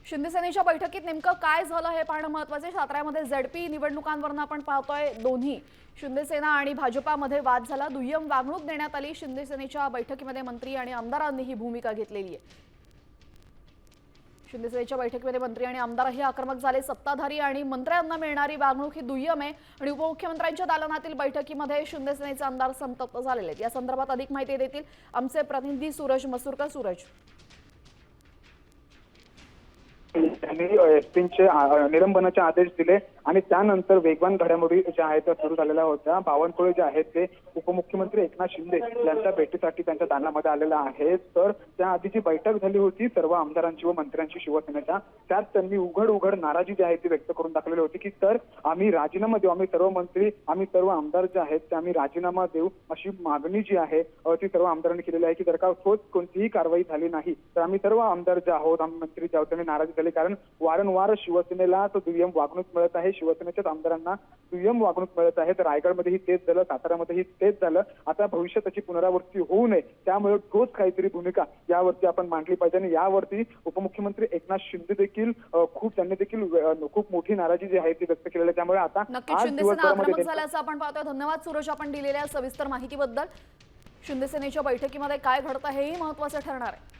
शिंदेसेनेच्या बैठकीत नेमकं काय झालं हे पाहणं महत्त्वाचं आहे। साताऱ्यामध्ये झेडपी निवडणुकांवरून आपण पाहतोय दोन्ही शिंदेसेना आणि भाजपामध्ये वाद झाला। दुय्यम वागणूक देण्यात आली। शिंदेसेनेच्या बैठकीमध्ये मंत्री आणि आमदारांनी ही भूमिका घेतलेली आहे। शिंदेसेनेच्या बैठकीमध्ये मंत्री आणि आमदारही आक्रमक झाले। सत्ताधारी आणि मंत्र्यांना मिळणारी वागणूक ही दुय्यम आहे आणि उपमुख्यमंत्र्यांच्या दालनातील बैठकीमध्ये शिंदेसेनेचे आमदार संतप्त झालेले आहेत। या संदर्भात अधिक माहिती देतील आमचे प्रतिनिधी सूरज मसूरकर। सूरज, त्यांनी एसपींचे निलंबनाचे आदेश दिले आणि त्यानंतर वेगवान घडामोडी ज्या आहेत त्या सुरू झालेल्या होत्या। बावनकुळे जे आहेत ते उपमुख्यमंत्री एकनाथ शिंदे यांच्या भेटीसाठी त्यांच्या दालनामध्ये आलेला आहे। तर त्याआधी जी बैठक झाली होती सर्व आमदारांची व मंत्र्यांची शिवसेनेच्या, त्यात त्यांनी उघड नाराजी जी आहे ती व्यक्त करून दाखवलेली होती की तर आम्ही राजीनामा देऊ, आम्ही सर्व मंत्री आम्ही सर्व आमदार जे आहेत ते आम्ही राजीनामा देऊ अशी मागणी जी आहे ती सर्व आमदारांनी केलेली आहे की जर का ठोस कोणतीही कारवाई झाली नाही तर आम्ही सर्व आमदार जे आहोत आम्ही मंत्री जे आहोत त्यांनी नाराजी झाली। कारण वारंवार शिवसेनेला तो दुय्यम वागणूक मिळत आहे, शिवसेनेच्याच आमदारांना दुय्यम वागणूक मिळत आहे। तर रायगडमध्येही तेच झालं, साताऱ्यामध्येही तेच झालं। आता भविष्यात त्याची पुनरावृत्ती होऊ नये त्यामुळे ठोस काहीतरी भूमिका यावरती आपण मांडली पाहिजे आणि यावरती उपमुख्यमंत्री एकनाथ शिंदे देखील त्यांनी देखील खूप मोठी नाराजी जी आहे ती व्यक्त केलेली आहे। त्यामुळे आता नक्कीच शिंदेसेना आक्रमक झाल्याचं आपण पाहतोय। धन्यवाद सूरज, आपण दिलेल्या सविस्तर माहितीबद्दल। शिंदेसेनेच्या बैठकीमध्ये काय घडतं हेही महत्त्वाचं ठरणार आहे।